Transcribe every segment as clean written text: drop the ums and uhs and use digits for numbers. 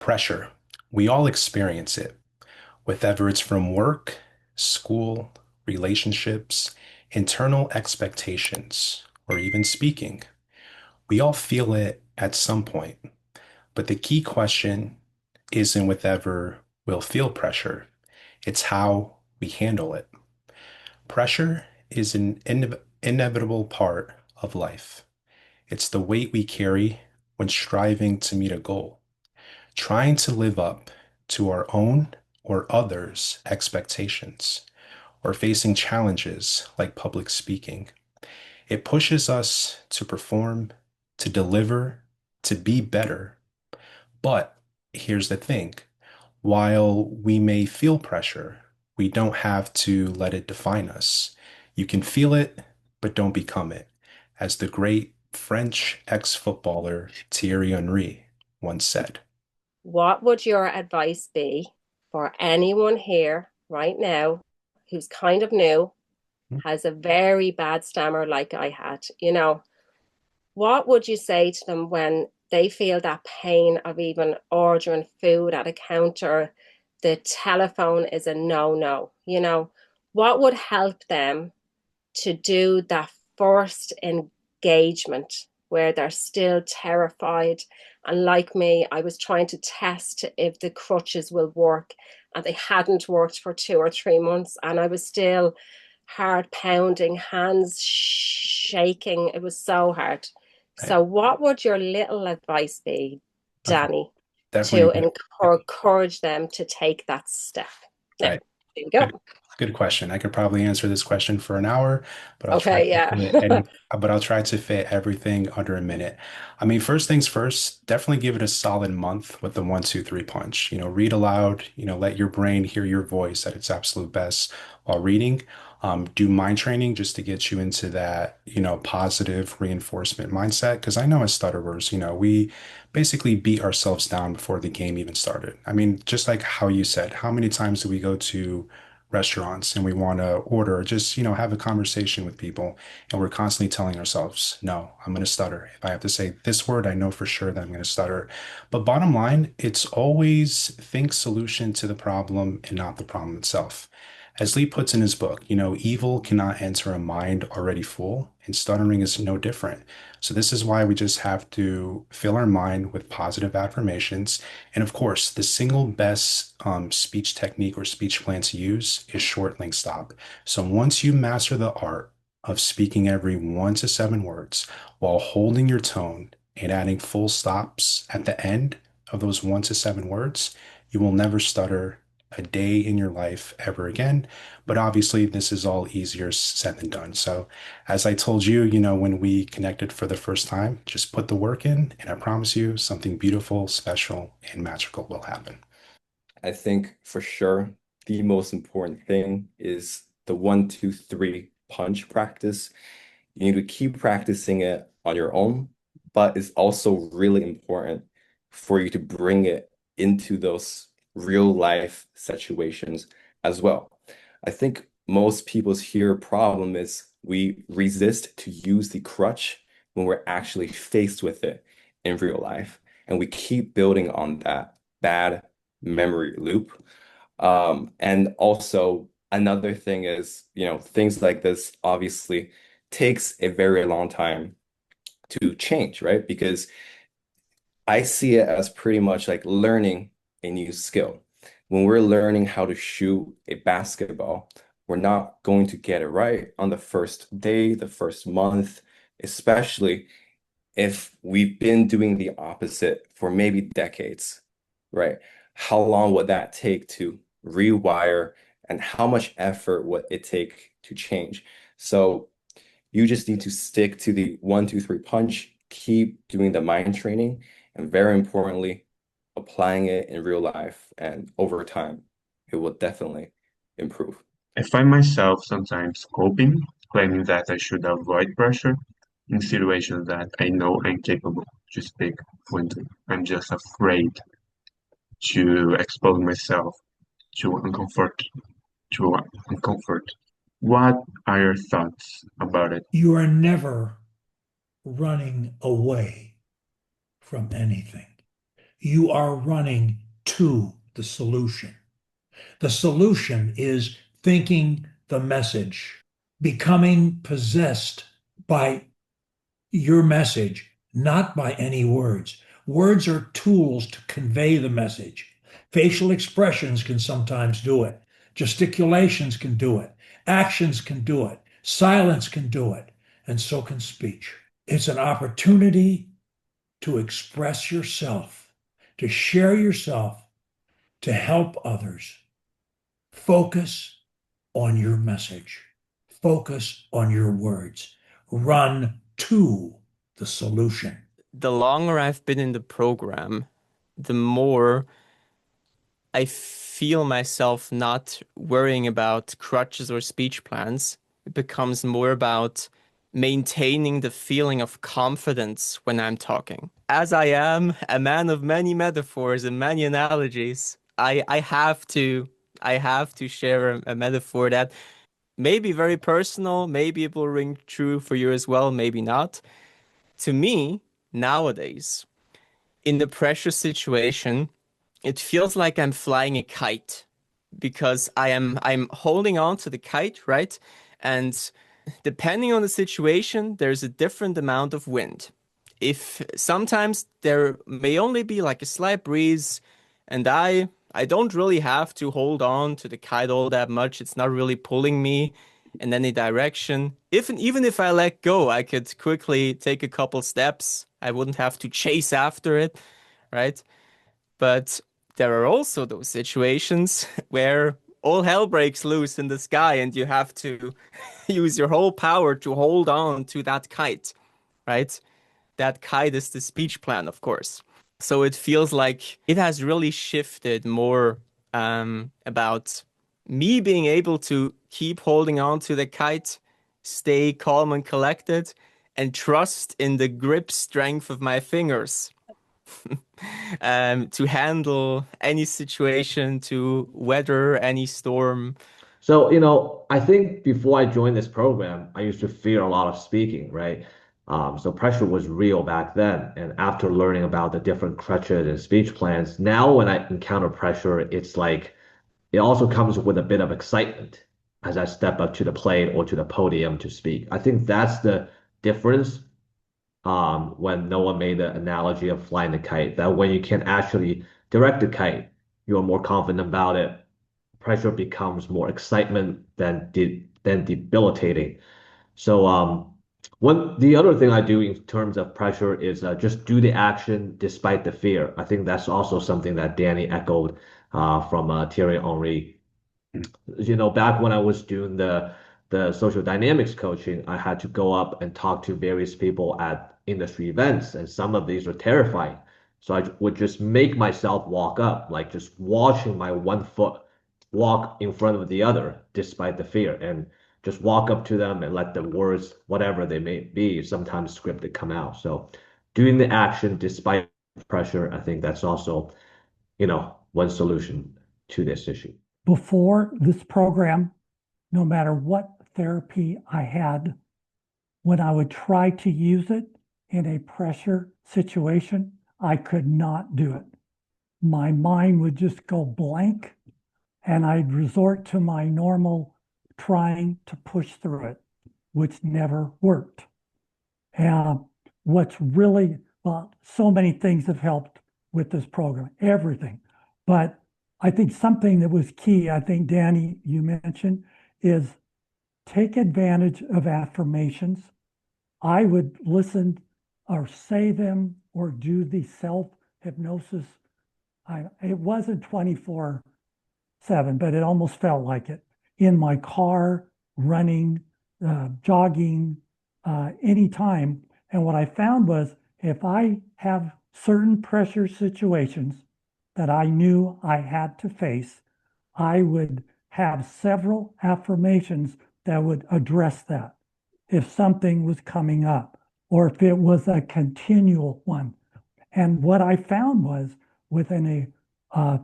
Pressure. We all experience it, whether it's from work, school, relationships, internal expectations, or even speaking. We all feel it at some point, but the key question isn't whether we'll feel pressure, it's how we handle it. Pressure is an inevitable part of life. It's the weight we carry when striving to meet a goal, trying to live up to our own or others' expectations, or facing challenges like public speaking. It pushes us to perform, to deliver, to be better. But here's the thing, while we may feel pressure, we don't have to let it define us. You can feel it, but don't become it, as the great French ex-footballer Thierry Henry once said. What would your advice be for anyone here right now who's kind of new, has a very bad stammer like I had? What would you say to them when they feel that pain of even ordering food at a counter? The telephone is a no-no. What would help them to do that first engagement where they're still terrified? And like me, I was trying to test if the crutches will work, and they hadn't worked for 2 or 3 months, and I was still heart pounding, hands shaking. It was so hard. Right. So, what would your little advice be, Okay. Danny, Definitely to a encourage them to take that step? Now, right. there you Good, go. good question. I could probably answer this question for an hour, but Okay, yeah. I'll try to fit everything under a minute. I mean, first things first, definitely give it a solid month with the 1, 2, 3 punch. Read aloud, let your brain hear your voice at its absolute best while reading. Do mind training just to get you into that, positive reinforcement mindset. Because I know as stutterers, we basically beat ourselves down before the game even started. I mean, just like how you said, how many times do we go to restaurants and we want to order, or just, have a conversation with people, and we're constantly telling ourselves, no, I'm going to stutter. If I have to say this word, I know for sure that I'm going to stutter. But bottom line, it's always think solution to the problem and not the problem itself. As Lee puts in his book, evil cannot enter a mind already full, and stuttering is no different. So this is why we just have to fill our mind with positive affirmations. And of course, the single best speech technique or speech plan to use is short link stop. So once you master the art of speaking every 1 to 7 words while holding your tone and adding full stops at the end of those 1 to 7 words, you will never stutter a day in your life ever again. But obviously, this is all easier said than done. So, as I told you, when we connected for the first time, just put the work in, and I promise you something beautiful, special, and magical will happen. I think for sure the most important thing is the 1, 2, 3 punch practice. You need to keep practicing it on your own, but it's also really important for you to bring it into those real life situations as well. I think most people's here problem is we resist to use the crutch when we're actually faced with it in real life. And we keep building on that bad memory loop. And also another thing is, things like this obviously takes a very long time to change, right? Because I see it as pretty much like learning a new skill. When we're learning how to shoot a basketball, we're not going to get it right on the first day, the first month, especially if we've been doing the opposite for maybe decades, right? How long would that take to rewire, and how much effort would it take to change? So you just need to stick to the 1, 2, 3 punch, keep doing the mind training, and very importantly, applying it in real life. And over time, it will definitely improve. I find myself sometimes coping, claiming that I should avoid pressure in situations that I know I'm capable to speak fluently. I'm just afraid to expose myself to uncomfort, to uncomfort. What are your thoughts about it? You are never running away from anything. you are running to the solution. The solution is thinking the message, becoming possessed by your message, not by any words. Words are tools to convey the message. Facial expressions can sometimes do it. Gesticulations can do it. Actions can do it. Silence can do it. And so can speech. It's an opportunity to express yourself, to share yourself, to help others. Focus on your message. Focus on your words. Run to the solution. The longer I've been in the program, the more I feel myself not worrying about crutches or speech plans. It becomes more about maintaining the feeling of confidence when I'm talking. As I am a man of many metaphors and many analogies, I have to share a metaphor that may be very personal, maybe it will ring true for you as well, maybe not. To me, nowadays, in the pressure situation, it feels like I'm flying a kite because I'm holding on to the kite, right? And depending on the situation, there's a different amount of wind. If sometimes there may only be like a slight breeze, and I don't really have to hold on to the kite all that much. It's not really pulling me in any direction. Even if I let go, I could quickly take a couple steps. I wouldn't have to chase after it, right? But there are also those situations where all hell breaks loose in the sky and you have to use your whole power to hold on to that kite, right? That kite is the speech plan, of course. So it feels like it has really shifted more about me being able to keep holding on to the kite, stay calm and collected, and trust in the grip strength of my fingers to handle any situation, to weather any storm. So, I think before I joined this program, I used to fear a lot of speaking, right? So pressure was real back then. And after learning about the different crutches and speech plans, now when I encounter pressure, it's like it also comes with a bit of excitement as I step up to the plate or to the podium to speak. I think that's the difference when Noah made the analogy of flying the kite, that when you can actually direct the kite, you're more confident about it. Pressure becomes more excitement than debilitating. So the other thing I do in terms of pressure is just do the action despite the fear. I think that's also something that Danny echoed from Thierry Henry. Back when I was doing the social dynamics coaching, I had to go up and talk to various people at industry events, and some of these are terrifying. So I would just make myself walk up, like just watching my one foot walk in front of the other, despite the fear, and just walk up to them and let the words, whatever they may be, sometimes scripted, come out. So doing the action despite pressure, I think that's also, one solution to this issue. Before this program, no matter what therapy I had, when I would try to use it in a pressure situation, I could not do it. My mind would just go blank, and I'd resort to my normal trying to push through it, which never worked. And what's really, well, so many things have helped with this program, everything. But I think something that was key, I think, Danny, you mentioned, is take advantage of affirmations. I would listen or say them or do the self-hypnosis. It wasn't 24/7, but it almost felt like it. In my car, running, jogging, anytime. And what I found was if I have certain pressure situations that I knew I had to face, I would have several affirmations that would address that. If something was coming up or if it was a continual one. And what I found was within a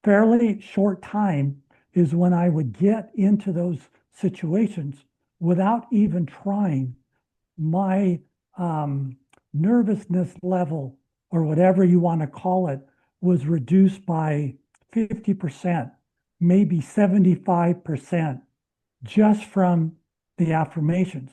fairly short time is when I would get into those situations without even trying, my nervousness level or whatever you want to call it was reduced by 50%, maybe 75%, just from the affirmations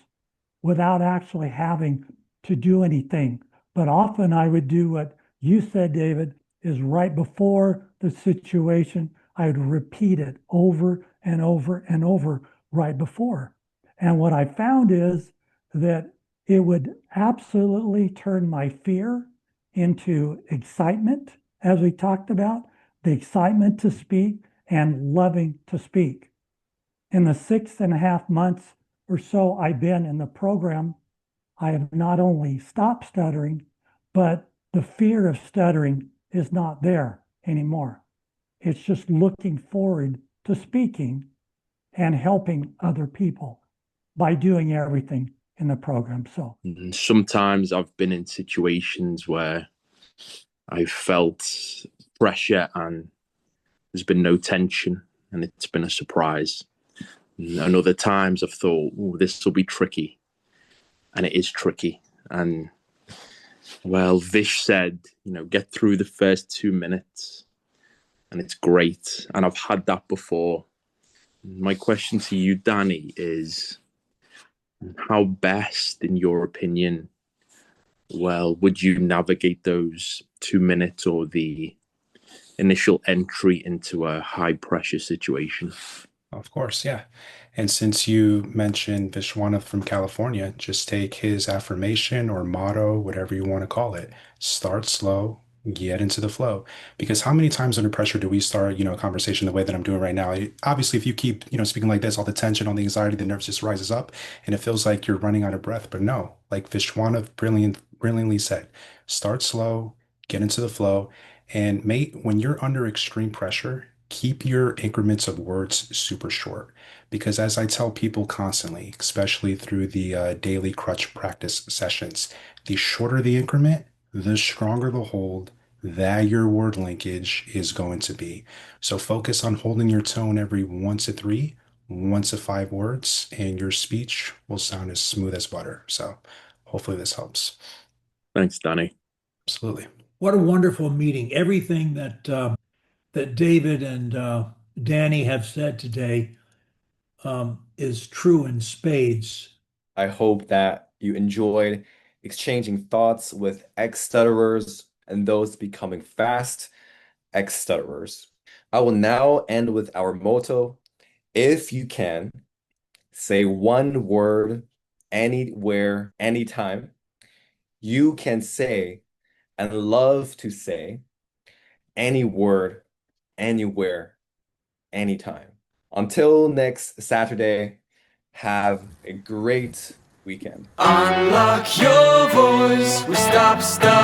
without actually having to do anything. But often I would do what you said, David, is right before the situation, I would repeat it over and over and over right before. And what I found is that it would absolutely turn my fear into excitement, as we talked about, the excitement to speak and loving to speak. In the 6.5 months or so I've been in the program, I have not only stopped stuttering, but the fear of stuttering is not there anymore. It's just looking forward to speaking and helping other people by doing everything in the program. So sometimes I've been in situations where I've felt pressure and there's been no tension and it's been a surprise. And other times I've thought, oh, this will be tricky. And it is tricky. And well, Vish said, get through the first 2 minutes and it's great. And I've had that before. My question to you, Danny, is how best, in your opinion, would you navigate those 2 minutes or the initial entry into a high pressure situation? Of course, yeah. And since you mentioned Vishwanath from California, just take his affirmation or motto, whatever you want to call it. Start slow, get into the flow. Because how many times under pressure do we start, a conversation the way that I'm doing right now? Obviously, if you keep, speaking like this, all the tension, all the anxiety, the nerves just rises up and it feels like you're running out of breath. But no, like Vishwanath brilliantly said, start slow, get into the flow. And mate, when you're under extreme pressure, keep your increments of words super short. Because as I tell people constantly, especially through the daily crutch practice sessions, the shorter the increment, the stronger the hold that your word linkage is going to be. So focus on holding your tone every 1 to 3, 1 to 5 words, and your speech will sound as smooth as butter. So hopefully this helps. Thanks, Danny. Absolutely. What a wonderful meeting. Everything that David and Danny have said today is true in spades. I hope that you enjoyed exchanging thoughts with ex-stutterers and those becoming fast ex-stutterers. I will now end with our motto. If you can, say one word anywhere, anytime. You can say and love to say any word, anywhere, anytime. Until next Saturday, have a great weekend. Unlock your voice with StopStutter.